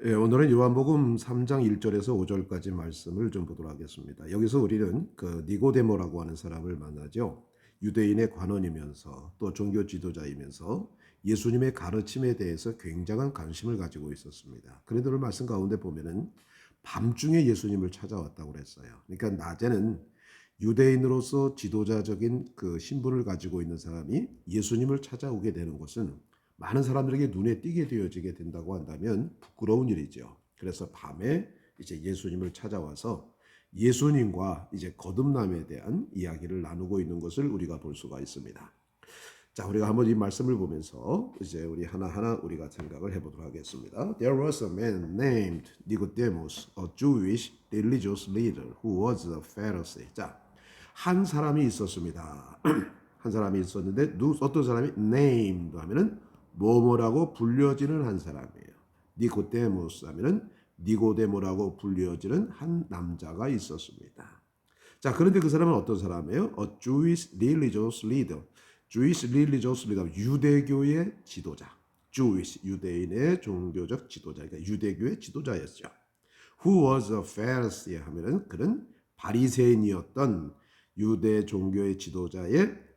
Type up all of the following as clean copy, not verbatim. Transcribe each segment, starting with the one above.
예, 오늘은 요한복음 3장 1절에서 5절까지 말씀을 좀 보도록 하겠습니다. 여기서 우리는 그 니고데모라고 하는 사람을 만나죠. 유대인의 관원이면서 또 종교 지도자이면서 예수님의 가르침에 대해서 굉장한 관심을 가지고 있었습니다. 그런데 오늘 말씀 가운데 보면은 밤중에 예수님을 찾아왔다고 그랬어요. 그러니까 낮에는 유대인으로서 지도자적인 그 신분을 가지고 있는 사람이 예수님을 찾아오게 되는 것은 많은 사람들에게 눈에 띄게 되어지게 된다고 한다면 부끄러운 일이죠. 그래서 밤에 이제 예수님을 찾아와서 예수님과 이제 거듭남에 대한 이야기를 나누고 있는 것을 우리가 볼 수가 있습니다. 자, 우리가 한번 이 말씀을 보면서 이제 우리 하나하나 우리가 생각을 해보도록 하겠습니다. There was a man named Nicodemus, a Jewish religious leader who was a Pharisee. 자, 한 사람이 있었습니다. 한 사람이 있었는데 어떤 사람이 named 하면은 뭐뭐라고 불려지는 한 사람이에요. 니코데모스 하면은 니고데모라고 불려지는 한 남자가 있었습니다. 자, 그런데 그 사람은 어떤 사람이에요? A Jewish religious leader. Jewish religious leader, 유대교의 지도자. Jewish, 유대인의 종교적 지도자. 그러니까 유대교의 지도자였죠. Who was a Pharisee 하면은 그는 바리새인이었던 유대 종교의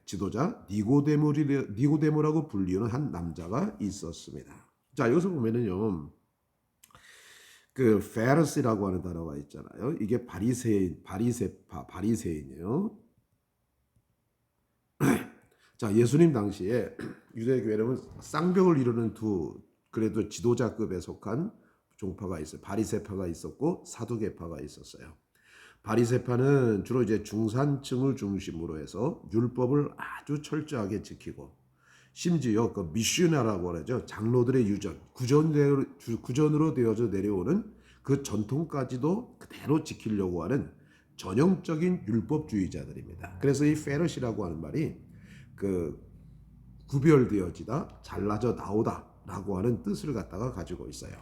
지도자 니고데모라고 불리는 한 남자가 있었습니다. 자, 여기서 보면은요. 그 페르시라고 하는 단어가 있잖아요. 이게 바리새인이에요. 자, 예수님 당시에 유대교회는 쌍벽을 이루는 그래도 지도자급에 속한 종파가 있어요. 바리새파가 있었고 사두개파가 있었어요. 바리새파는 주로 이제 중산층을 중심으로 해서 율법을 아주 철저하게 지키고 심지어 그 미슈나라고 하죠. 장로들의 구전으로 되어져 내려오는 그 전통까지도 그대로 지키려고 하는 전형적인 율법주의자들입니다. 그래서 이 페르시라고 하는 말이 그 구별되어지다, 잘라져 나오다라고 하는 뜻을 갖다가 가지고 있어요.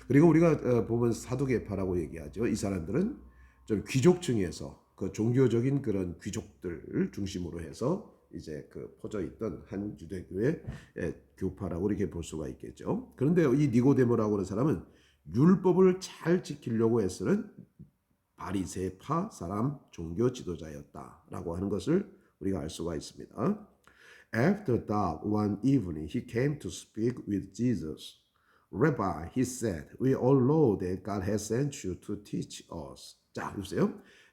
그리고 우리가 보면 사두개파라고 얘기하죠. 이 사람들은 좀 귀족층에서 그 종교적인 그런 귀족들을 중심으로 해서 이제 그 퍼져 있던 한 유대교의 교파라고 이렇게 볼 수가 있겠죠. 그런데 이 니고데모라고 하는 사람은 율법을 잘 지키려고 애쓰는 바리새파 사람 종교 지도자였다라고 하는 것을 우리가 알 수가 있습니다. After dark one evening he came to speak with Jesus. Rabbi, he said, we all know that God has sent you to teach us. 자, 보세요.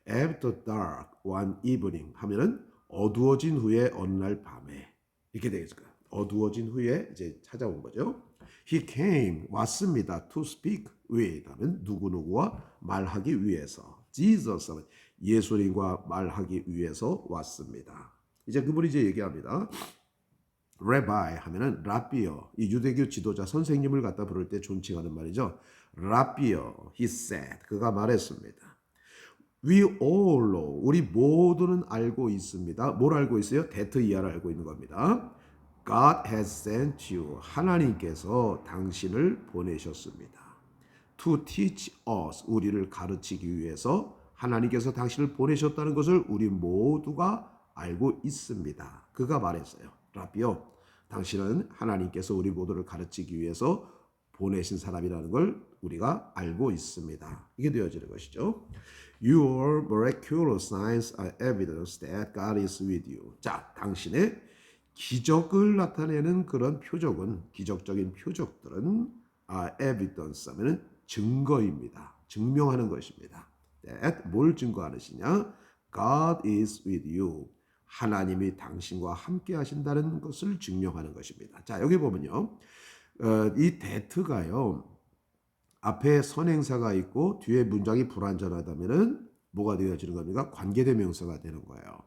After dark one evening 하면은 어두워진 후에 어느 날 밤에 이렇게 되겠을 거예요. 어두워진 후에 이제 찾아온 거죠. He came 왔습니다. To speak with 하면 누구누구와 말하기 위해서. Jesus 하면 예수님과 말하기 위해서 왔습니다. 이제 그분이 이제 얘기합니다. Rabbi 하면은 라비어, 이 유대교 지도자 선생님을 갖다 부를 때 존칭하는 말이죠. 라비어, he said, 그가 말했습니다. We all know, 우리 모두는 알고 있습니다. 뭘 알고 있어요? 데트 이하를 알고 있는 겁니다. God has sent you, 하나님께서 당신을 보내셨습니다. To teach us, 우리를 가르치기 위해서 하나님께서 당신을 보내셨다는 것을 우리 모두가 알고 있습니다. 그가 말했어요. 라비오, 당신은 하나님께서 우리 모두를 가르치기 위해서 보내신 사람이라는 걸 우리가 알고 있습니다. 이게 되어지는 것이죠. Your miraculous signs are evidence that God is with you. 자, 당신의 기적을 나타내는 그런 표적은, 기적적인 표적들은 evidence 하면 증거입니다. 증명하는 것입니다. That 뭘 증거하느냐? God is with you. 하나님이 당신과 함께 하신다는 것을 증명하는 것입니다. 자, 여기 보면요. 이 that가요. 앞에 선행사가 있고 뒤에 문장이 불완전하다면은 뭐가 되어지는 겁니까? 관계대명사가 되는 거예요.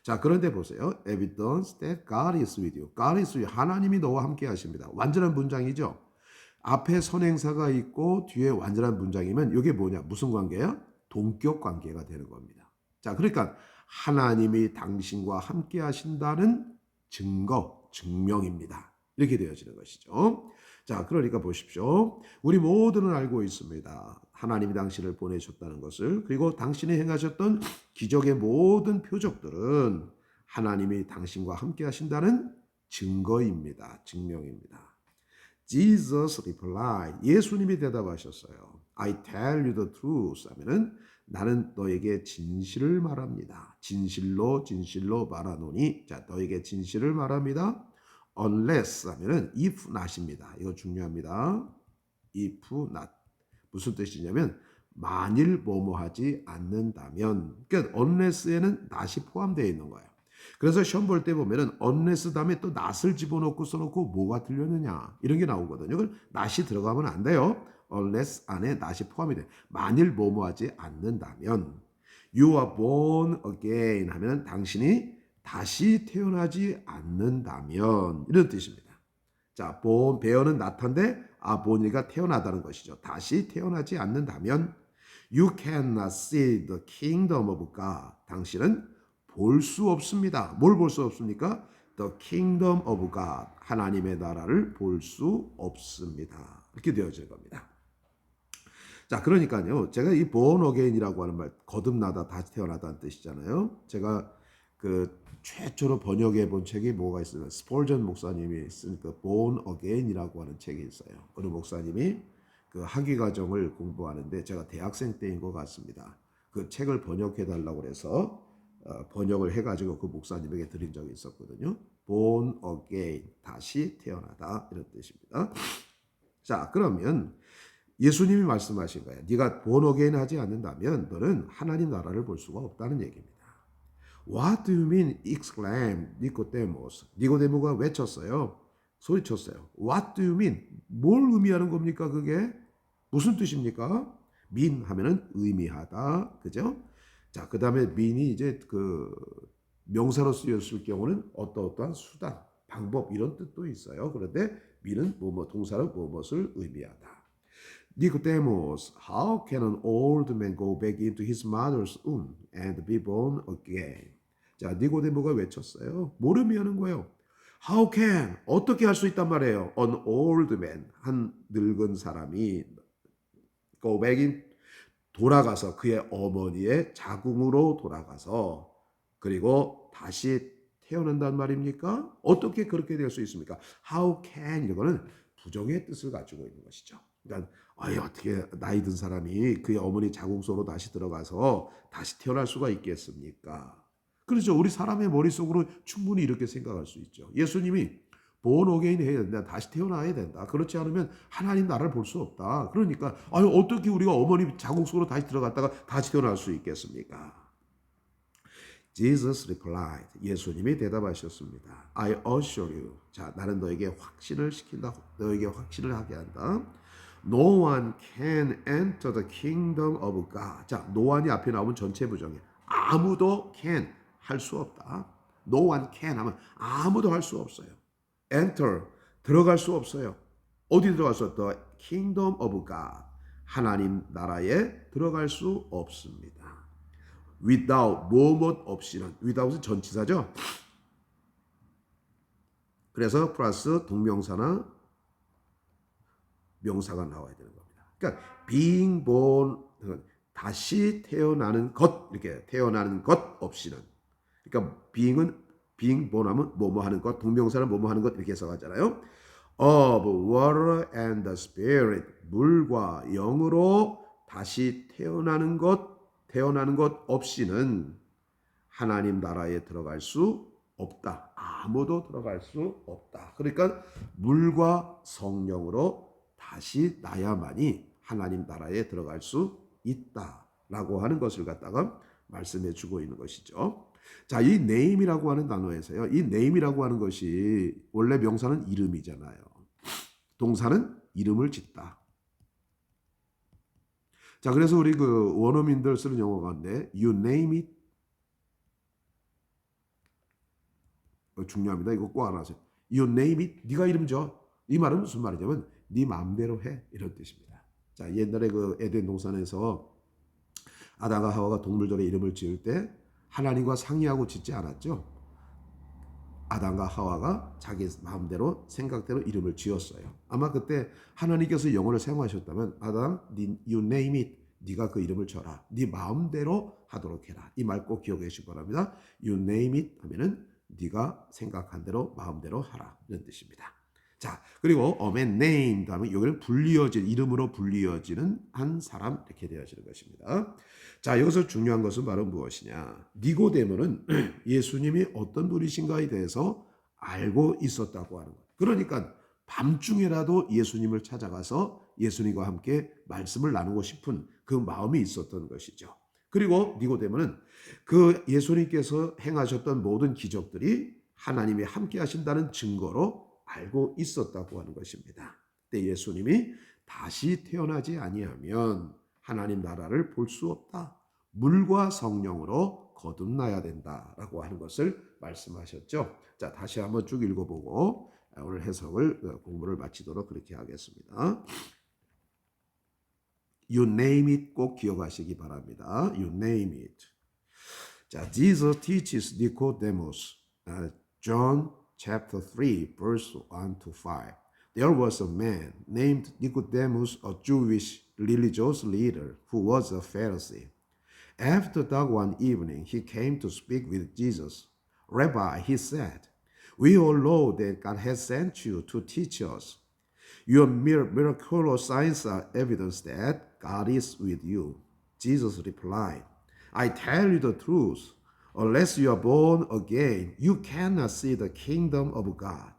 자, 그런데 보세요. Evidence that God is with you. God is with you. 하나님이 너와 함께 하십니다. 완전한 문장이죠. 앞에 선행사가 있고 뒤에 완전한 문장이면 이게 뭐냐? 무슨 관계야? 동격 관계가 되는 겁니다. 자, 그러니까 하나님이 당신과 함께 하신다는 증거, 증명입니다. 이렇게 되어지는 것이죠. 자, 그러니까 보십시오. 우리 모두는 알고 있습니다. 하나님이 당신을 보내셨다는 것을. 그리고 당신이 행하셨던 기적의 모든 표적들은 하나님이 당신과 함께 하신다는 증거입니다. 증명입니다. Jesus replied. 예수님이 대답하셨어요. I tell you the truth. 하면은 나는 너에게 진실을 말합니다. 진실로 진실로 말하노니. 자, 너에게 진실을 말합니다. Unless 하면은 if not입니다. 이거 중요합니다. if not. 무슨 뜻이냐면 만일 뭐뭐 하지 않는다면. 그러니까 unless에는 not이 포함되어 있는 거예요. 그래서 시험 볼 때 보면은 unless 다음에 또 not을 집어넣고 써놓고 뭐가 틀렸느냐 이런 게 나오거든요. 그건 not이 들어가면 안 돼요. unless 안에 not이 포함이 돼. 만일 뭐뭐 하지 않는다면 you are born again 하면 당신이 다시 태어나지 않는다면 이런 뜻입니다. 자, born 배어는 나타인데 born이가 태어나다는 것이죠. 다시 태어나지 않는다면 you cannot see the kingdom of God. 당신은 볼 수 없습니다. 뭘 볼 수 없습니까? The kingdom of God. 하나님의 나라를 볼 수 없습니다. 이렇게 되어질 겁니다. 자, 그러니까요. 제가 이 born again이라고 하는 말, 거듭나다, 다시 태어나다는 뜻이잖아요. 제가 그 최초로 번역해 본 책이 뭐가 있어요? 스폴전 목사님이 쓴 그 born again이라고 하는 책이 있어요. 어느 목사님이 그 학위 과정을 공부하는데 제가 대학생 때인 것 같습니다. 그 책을 번역해 달라고 해서 번역을 해가지고 그 목사님에게 드린 적이 있었거든요. born again, 다시 태어나다 이런 뜻입니다. 자, 그러면 예수님이 말씀하신 거예요. 네가 born again 하지 않는다면 너는 하나님 나라를 볼 수가 없다는 얘기입니다. What do you mean? exclaimed Nicodemus. 니고데모가 외쳤어요. 소리쳤어요. What do you mean? 뭘 의미하는 겁니까? 그게 무슨 뜻입니까? mean 하면은 의미하다, 그죠? 자, 그 다음에 mean이 이제 그 명사로 쓰였을 경우는 어떠한 수단, 방법 이런 뜻도 있어요. 그런데 mean은 뭐뭐 동사는 무엇을 의미하다. Nicodemus, how can an old man go back into his mother's womb and be born again? 자, 니고데모가 외쳤어요. 뭘 의미하는 거예요? How can, 어떻게 할 수 있단 말이에요? An old man, 한 늙은 사람이 go back in, 돌아가서 그의 어머니의 자궁으로 돌아가서 그리고 다시 태어난단 말입니까? 어떻게 그렇게 될 수 있습니까? How can, 이거는 부정의 뜻을 가지고 있는 것이죠. 그러니까 어떻게 나이 든 사람이 그의 어머니 자궁 속으로 다시 들어가서 다시 태어날 수가 있겠습니까? 그렇죠. 우리 사람의 머릿속으로 충분히 이렇게 생각할 수 있죠. 예수님이 born again 해야 된다. 다시 태어나야 된다. 그렇지 않으면 하나님 나라를 볼 수 없다. 그러니까 어떻게 우리가 어머니 자궁 속으로 다시 들어갔다가 다시 태어날 수 있겠습니까? Jesus replied. 예수님이 대답하셨습니다. I assure you. 자, 나는 너에게 확신을 시킨다. 너에게 확신을 하게 한다. No one can enter the kingdom of God. 자, no one이 앞에 나오면 전체 부정이에요. 아무도 can 할 수 없다. No one can 하면 아무도 할 수 없어요. Enter 들어갈 수 없어요. 어디 들어가서 the kingdom of God 하나님 나라에 들어갈 수 없습니다. Without 뭐뭐 없이는 without은 전치사죠. 그래서 플러스 동명사나 명사가 나와야 되는 겁니다. 그러니까 being born 다시 태어나는 것 이렇게 태어나는 것 없이는 그러니까 being born 하면 뭐뭐 하는 것 동명사는 뭐뭐 하는 것 이렇게 해석하잖아요. Of water and the spirit 물과 영으로 다시 태어나는 것 없이는 하나님 나라에 들어갈 수 없다. 아무도 들어갈 수 없다. 그러니까 물과 성령으로 다시 나야만이 하나님 나라에 들어갈 수 있다라고 하는 것을 갖다가 말씀해 주고 있는 것이죠. 자, 이 name이라고 하는 단어에서요. 이 name이라고 하는 것이 원래 명사는 이름이잖아요. 동사는 이름을 짓다. 자, 그래서 우리 그 원어민들 쓰는 용어 가운데 you name it 중요합니다. 이거 꼭 알아주세요. You name it, 네가 이름 줘. 이 말은 무슨 말이냐면 네 마음대로 해 이런 뜻입니다. 자, 옛날에 그 에덴 동산에서 아담과 하와가 동물들의 이름을 지을 때 하나님과 상의하고 짓지 않았죠. 아담과 하와가 자기 마음대로 생각대로 이름을 지었어요. 아마 그때 하나님께서 영어를 사용하셨다면 아담, you name it, 네가 그 이름을 줘라. 네 마음대로 하도록 해라. 이 말 꼭 기억해 주시기 바랍니다. You name it 하면은 네가 생각한 대로 마음대로 하라 이런 뜻입니다. 자, 그리고 a man named 하면 여기는 불리어진 이름으로 불리어지는 한 사람 이렇게 되어지는 것입니다. 자, 여기서 중요한 것은 바로 무엇이냐? 니고데모는 예수님이 어떤 분이신가에 대해서 알고 있었다고 하는 것. 그러니까 밤중에라도 예수님을 찾아가서 예수님과 함께 말씀을 나누고 싶은 그 마음이 있었던 것이죠. 그리고 니고데모는 그 예수님께서 행하셨던 모든 기적들이 하나님이 함께 하신다는 증거로 알고 있었다고 하는 것입니다. 근데 예수님이 다시 태어나지 아니하면 하나님 나라를 볼 수 없다. 물과 성령으로 거듭나야 된다라고 하는 것을 말씀하셨죠. 자, 다시 한번 쭉 읽어보고 오늘 해석을 공부를 마치도록 그렇게 하겠습니다. You name it 꼭 기억하시기 바랍니다. You name it. 자, Jesus teaches Nicodemus. John chapter 3 verse 1 to 5. There was a man named Nicodemus, a Jewish religious leader who was a Pharisee. After dark one evening, he came to speak with Jesus. Rabbi, he said, we all know that God has sent you to teach us. Your miraculous signs are evidence that God is with you. Jesus replied, I tell you the truth. Unless you are born again, you cannot see the kingdom of God.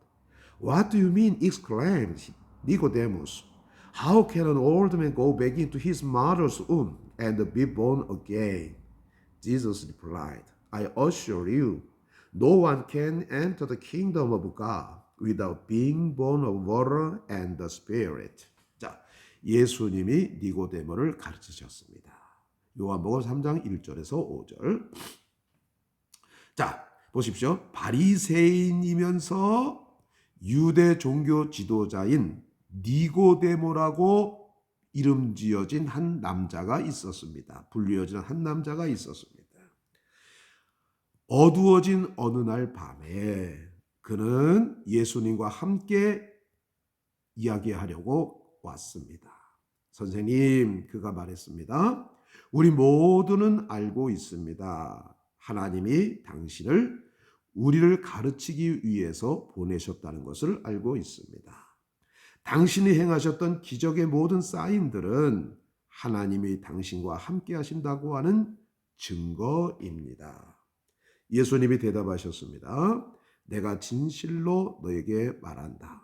What do you mean? Exclaimed Nicodemus. How can an old man go back into his mother's womb and be born again? Jesus replied, I assure you, no one can enter the kingdom of God without being born of water and the Spirit. 자, 예수님이 니고데모를 가르치셨습니다. 요한복음 3장 1절에서 5절. 자, 보십시오. 바리새인이면서 유대 종교 지도자인 니고데모라고 이름 지어진 한 남자가 있었습니다. 불리어진 한 남자가 있었습니다. 어두워진 어느 날 밤에 그는 예수님과 함께 이야기하려고 왔습니다. 선생님, 그가 말했습니다. 우리 모두는 알고 있습니다. 하나님이 당신을 우리를 가르치기 위해서 보내셨다는 것을 알고 있습니다. 당신이 행하셨던 기적의 모든 사인들은 하나님이 당신과 함께 하신다고 하는 증거입니다. 예수님이 대답하셨습니다. 내가 진실로 너에게 말한다.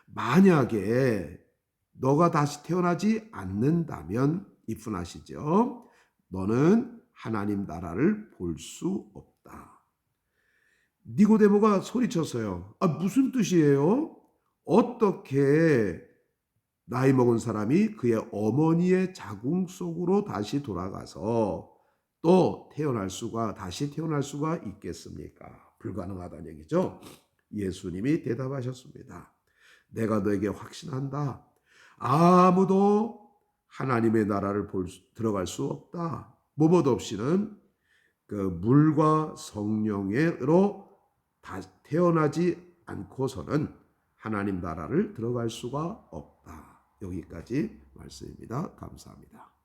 만약에 너가 다시 태어나지 않는다면 이분하시죠. 너는 하나님 나라를 볼 수 없다. 니고데모가 소리쳤어요. 무슨 뜻이에요? 어떻게 나이 먹은 사람이 그의 어머니의 자궁 속으로 다시 돌아가서 또 다시 태어날 수가 있겠습니까? 불가능하다는 얘기죠. 예수님이 대답하셨습니다. 내가 너에게 확신한다. 아무도 하나님의 나라를 들어갈 수 없다. 무엇 없이는 그 물과 성령으로 태어나지 않고서는 하나님 나라를 들어갈 수가 없다. 여기까지 말씀입니다. 감사합니다.